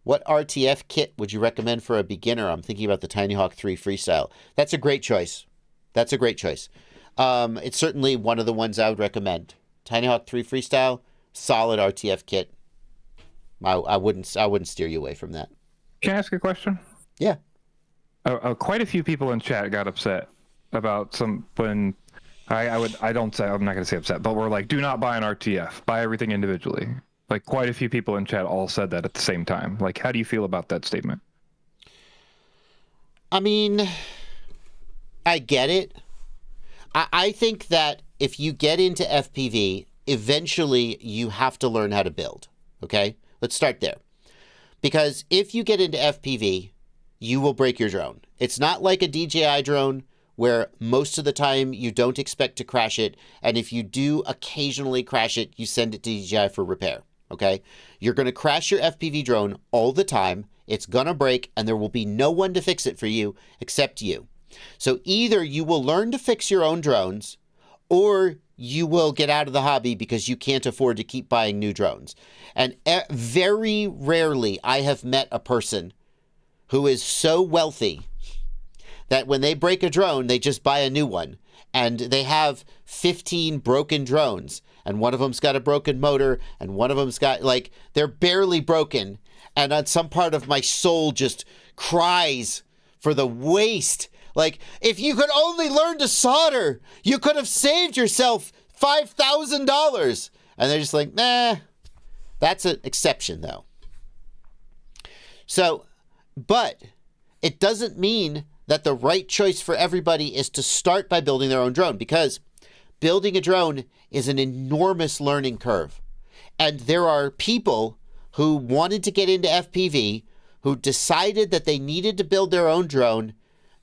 What RTF kit would you recommend for a beginner? I'm thinking about the Tiny Hawk 3 Freestyle. That's a great choice. That's a great choice. It's certainly one of the ones I would recommend. Tiny Hawk 3 Freestyle, solid RTF kit. I wouldn't steer you away from that. Can I ask a question? Yeah. Quite a few people in chat got upset about when I'm not going to say upset, but we're like, do not buy an RTF. Buy everything individually. Like, quite a few people in chat all said that at the same time. Like, how do you feel about that statement? I mean, I get it. I think that if you get into FPV, eventually you have to learn how to build. Okay? Let's start there. Because if you get into FPV, you will break your drone. It's not like a DJI drone where most of the time you don't expect to crash it. And if you do occasionally crash it, you send it to DJI for repair. Okay? You're going to crash your FPV drone all the time. It's going to break, and there will be no one to fix it for you except you. So either you will learn to fix your own drones, or you will get out of the hobby because you can't afford to keep buying new drones. And very rarely I have met a person who is so wealthy that when they break a drone, they just buy a new one. And they have 15 broken drones. And one of them's got a broken motor. And one of them's got, like, they're barely broken. And on some part of my soul just cries for the waste. Like, if you could only learn to solder, you could have saved yourself $5,000. And they're just like, nah, that's an exception, though. So, but it doesn't mean that the right choice for everybody is to start by building their own drone, because building a drone is an enormous learning curve. And there are people who wanted to get into FPV who decided that they needed to build their own drone.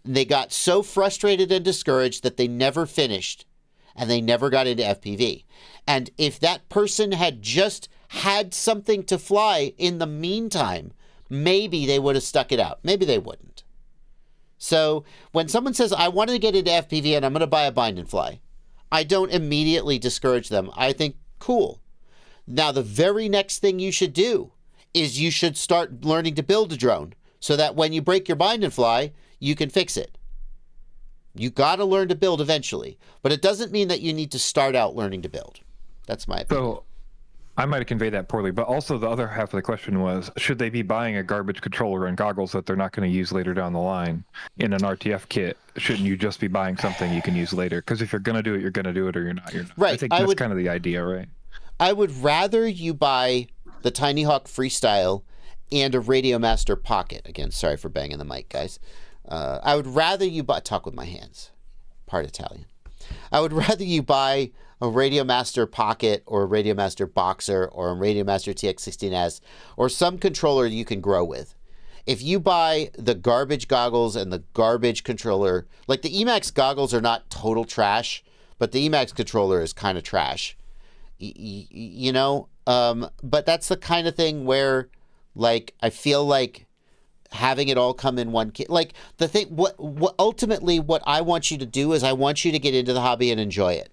And they got so frustrated and discouraged that they never finished, and they never got into FPV. And if that person had just had something to fly in the meantime, maybe they would have stuck it out. Maybe they wouldn't. So when someone says, I wanted to get into FPV and I'm going to buy a bind and fly, I don't immediately discourage them. I think, cool. Now, the very next thing you should do is you should start learning to build a drone so that when you break your bind and fly, you can fix it. You got to learn to build eventually, but it doesn't mean that you need to start out learning to build. That's my opinion. So I might have conveyed that poorly, but also the other half of the question was, should they be buying a garbage controller and goggles that they're not going to use later down the line in an RTF kit? Shouldn't you just be buying something you can use later? Because if you're going to do it, you're going to do it, or you're not. You're not. Right. I think that's kind of the idea, right? I would rather you buy the Tiny Hawk Freestyle and a Radio Master Pocket. Again, sorry for banging the mic, guys. I would rather you buy... Talk with my hands. Part Italian. I would rather you buy a Radio Master Pocket or a Radio Master Boxer or a Radio Master TX16S or some controller you can grow with. If you buy the garbage goggles and the garbage controller, like the Emax goggles are not total trash, but the Emax controller is kind of trash. You know? But that's the kind of thing where, like, I feel like having it all come in one kit. Like, the thing, what ultimately what I want you to do is I want you to get into the hobby and enjoy it.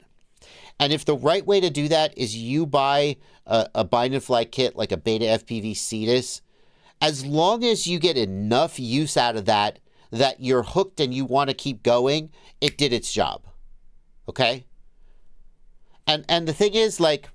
And if the right way to do that is you buy a bind and fly kit like a Beta FPV Cetus, as long as you get enough use out of that you're hooked and you want to keep going, it did its job. Okay? And the thing is, like,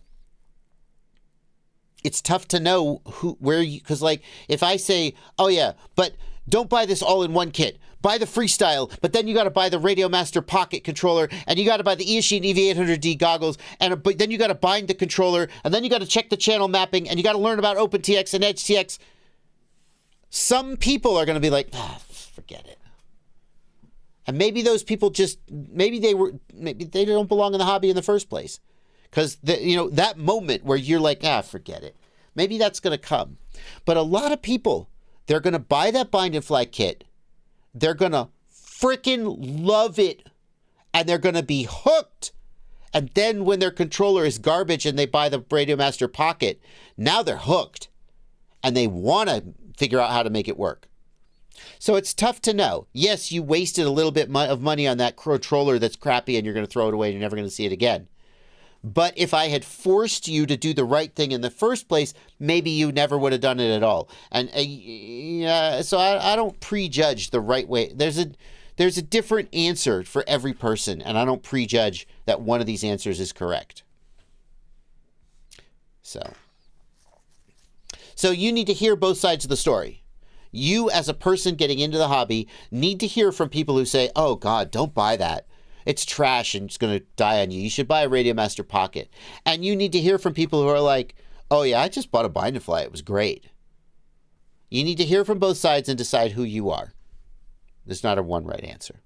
it's tough to know because, like, if I say, oh yeah, but don't buy this all in one kit. Buy the Freestyle, but then you got to buy the Radio Master Pocket controller, and you got to buy the Eachine EV800D goggles, but then you got to bind the controller, and then you got to check the channel mapping, and you got to learn about OpenTX and EdgeTX. Some people are going to be like, forget it. And maybe those people maybe they don't belong in the hobby in the first place. Because, that moment where you're like, forget it. Maybe that's going to come. But a lot of people, they're going to buy that bind and fly kit. They're going to freaking love it. And they're going to be hooked. And then when their controller is garbage and they buy the Radio Master Pocket, now they're hooked. And they want to figure out how to make it work. So it's tough to know. Yes, you wasted a little bit of money on that controller that's crappy and you're going to throw it away and you're never going to see it again. But if I had forced you to do the right thing in the first place, maybe you never would have done it at all. And so I don't prejudge the right way. There's a different answer for every person, and I don't prejudge that one of these answers is correct. So you need to hear both sides of the story. You, as a person getting into the hobby, need to hear from people who say, oh, God, don't buy that. It's trash and it's going to die on you. You should buy a Radio Master Pocket. And you need to hear from people who are like, oh, yeah, I just bought a Bind and Fly. It was great. You need to hear from both sides and decide who you are. There's not a one right answer.